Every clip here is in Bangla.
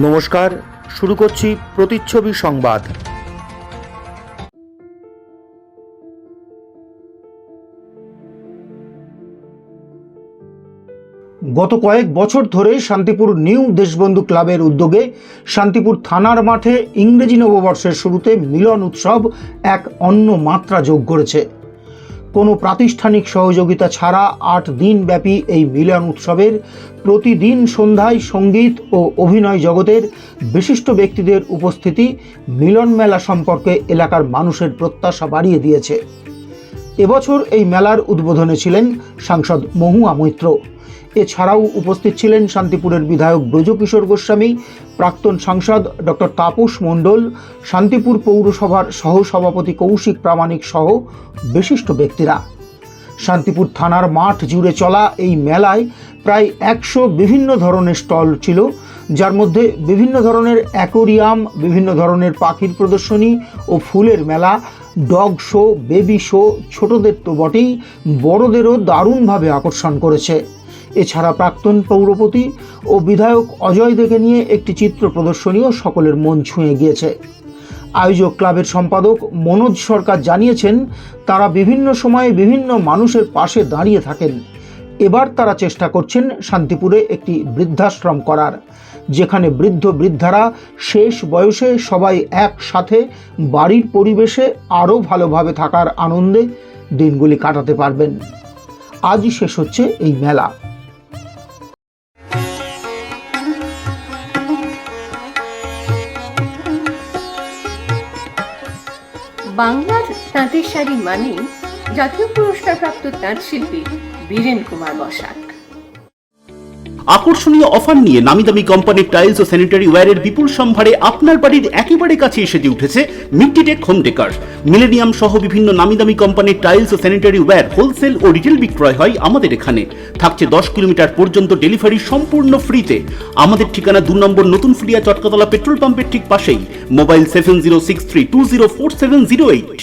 নমস্কার, শুরু করছি প্রতিচ্ছবি সংবাদ। গত কয়েক বছর ধরে শান্তিপুর নিউ দেশবন্ধু ক্লাবের উদ্যোগে শান্তিপুর থানার মাঠে ইংরেজি নববর্ষের শুরুতে মিলন উৎসব এক অন্য মাত্রা যোগ করেছে। কোনো প্রাতিষ্ঠানিক সহযোগিতা ছাড়া 8 দিন ব্যাপী এই মিলন উৎসবের প্রতিদিন সন্ধ্যায় সঙ্গীত ও অভিনয় জগতের বিশিষ্ট ব্যক্তিদের উপস্থিতি মিলন মেলা সম্পর্কে এলাকার মানুষের প্রত্যাশা বাড়িয়ে দিয়েছে। এবছর এই মেলার উদ্বোধনে ছিলেন সাংসদ মহুয়া মৈত্র। এছাড়াও উপস্থিত ছিলেন শান্তিপুরের বিধায়ক ব্রজকিশোর গোস্বামী, প্রাক্তন সাংসদ ডক্টর তাপস মণ্ডল, শান্তিপুর পৌরসভার সহসভাপতি কৌশিক প্রামাণিক সহ বিশিষ্ট ব্যক্তিরা। শান্তিপুর থানার মাঠ জুড়ে চলা এই মেলায় প্রায় 100 বিভিন্ন ধরনের স্টল ছিল, যার মধ্যে বিভিন্ন ধরনের অ্যাকোরিয়াম, বিভিন্ন ধরনের পাখির প্রদর্শনী ও ফুলের মেলা, ডগ শো, বেবি শো ছোটদের তো বটেই, বড়দেরও দারুণভাবে আকর্ষণ করেছে। এছাড়া প্রাক্তন পৌরপতি ও বিধায়ক অজয় দেকে নিয়ে একটি চিত্র প্রদর্শনীও সকলের মন ছুঁয়ে গিয়েছে। আয়োজক ক্লাবের সম্পাদক মনোজ সরকার জানিয়েছেন, তারা বিভিন্ন সময়ে বিভিন্ন মানুষের পাশে দাঁড়িয়ে থাকেন। এবার তারা চেষ্টা করছেন শান্তিপুরে একটি বৃদ্ধাশ্রম করার, যেখানে বৃদ্ধ বৃদ্ধারা শেষ বয়সে সবাই একসাথে বাড়ির পরিবেশে আরও ভালোভাবে থাকার আনন্দে দিনগুলি কাটাতে পারবেন। আজই শেষ হচ্ছে এই মেলা। বাংলার তাঁতের শাড়ি মানে জাতীয় পুরস্কারপ্রাপ্ত তাঁত শিল্পী বীরেন কুমার বসাক। আকর্ষণীয় অফার নিয়ে নামিদামি কোম্পানির টাইলস ও স্যানিটারি ওয়্যারের বিপুল সম্ভারে আপনার বাড়ির একেবারে কাছে এসে উঠেছে মিট্টিটেক হোম ডেকার। মিলেনিয়াম সহ বিভিন্ন নামিদামি কোম্পানির টাইলস ও স্যানিটারি ওয়্যার হোলসেল ও রিটেল বিক্রয় হয় আমাদের এখানে। থাকছে 10 কিলোমিটার পর্যন্ত ডেলিভারি সম্পূর্ণ ফ্রিতে। আমাদের ঠিকানা 2 নম্বর নতুন ফুলিয়া চটকাতলা পেট্রোল পাম্পের ঠিক পাশেই। মোবাইল 7063204708।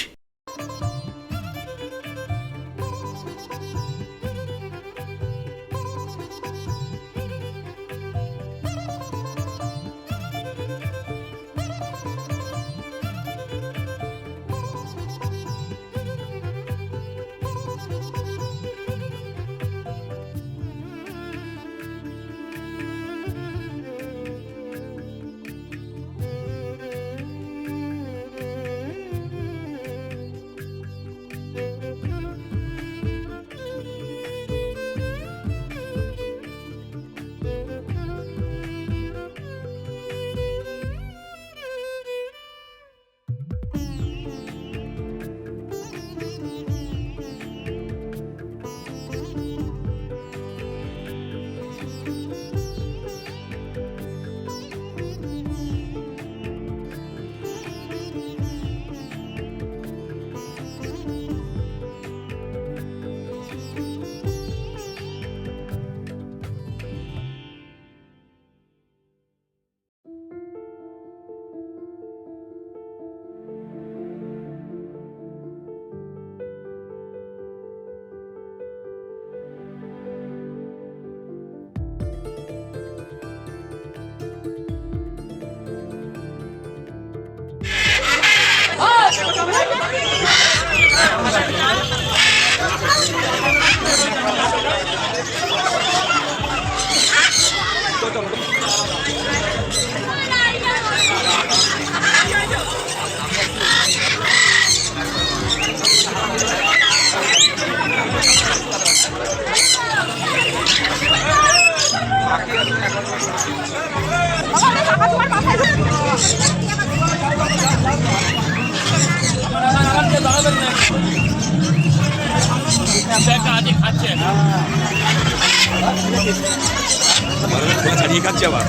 ছাড়িয়ে খাচ্ছে আবার।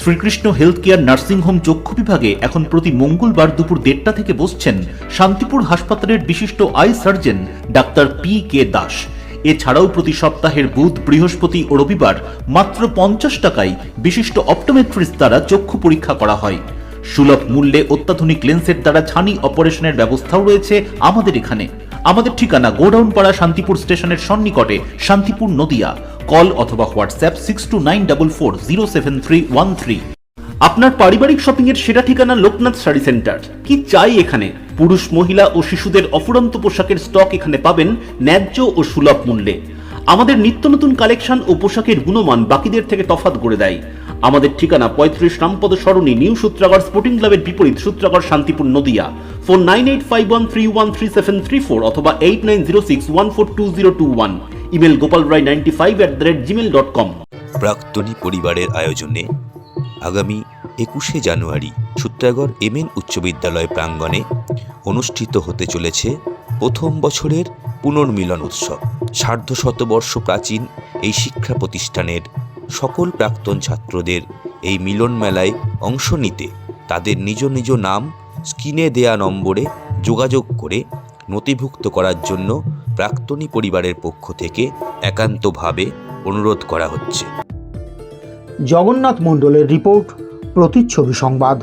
শ্রীকৃষ্ণ হেলথ কেয়ার নার্সিংহোম চক্ষু বিভাগে এখন প্রতি মঙ্গলবার দুপুর 1:30 থেকে বসছেন শান্তিপুর হাসপাতালের বিশিষ্ট I surgeon doctor PK. Das. এছাড়াও প্রতি সপ্তাহের বুধ, বৃহস্পতি ও রবিবার মাত্র 50 টাকায় বিশিষ্ট অপটোমেট্রিস্ট দ্বারা চক্ষু পরীক্ষা করা হয়। সুলভ মূল্যে অত্যাধুনিক লেন্সের দ্বারা ছানি অপারেশনের ব্যবস্থাও রয়েছে আমাদের এখানে। আমাদের ঠিকানা গোডাউন পাড়া, শান্তিপুর স্টেশনের সন্নিকটে, শান্তিপুর, নদিয়া। কল অথবা হোয়াটসঅ্যাপ 6294407313। আপনার পারিবারিক শপিং এর সেরা ঠিকানা লোকনাথ শাড়ি সেন্টার। কি চাই এখানে? পুরুষ, মহিলা ও শিশুদের অফুরন্ত পোশাকের স্টক এখানে পাবেন ন্যায্য ও সুলভ মূল্যে। আমাদের নিত্য নতুন কালেকশন ও পোশাকের গুণমান বাকিদের থেকে তফাৎ করে দেয়। আমাদের ঠিকানা 35 রামপদ সরণি, নিউ সূত্রাগড় স্পোর্টিং ক্লাবের বিপরীত, সূত্রাগড়, শান্তিপুর, নদিয়া। ফোন 9851313734 অথবা 8906142021। Email gopalrai95@gmail.com। প্রাক্তনী পরিবারের আয়োজনে আগামী 21শে জানুয়ারি সূত্রাগড় এমএন উচ্চ বিদ্যালয় প্রাঙ্গণে অনুষ্ঠিত হতে চলেছে প্রথম বছরের পুনর্মিলন উৎসব। সার্ধশতবর্ষ প্রাচীন এই শিক্ষা প্রতিষ্ঠানের সকল প্রাক্তন ছাত্রদের এই মিলন মেলায় অংশ নিতে তাদের নিজ নিজ নাম স্ক্রিনে দেয়া নম্বরে যোগাযোগ করে নথিভুক্ত করার জন্য প্রাক্তনী পরিবারের পক্ষ থেকে একান্তভাবে অনুরোধ করা হচ্ছে। জগন্নাথ মণ্ডলের রিপোর্ট, প্রতিচ্ছবি সংবাদ।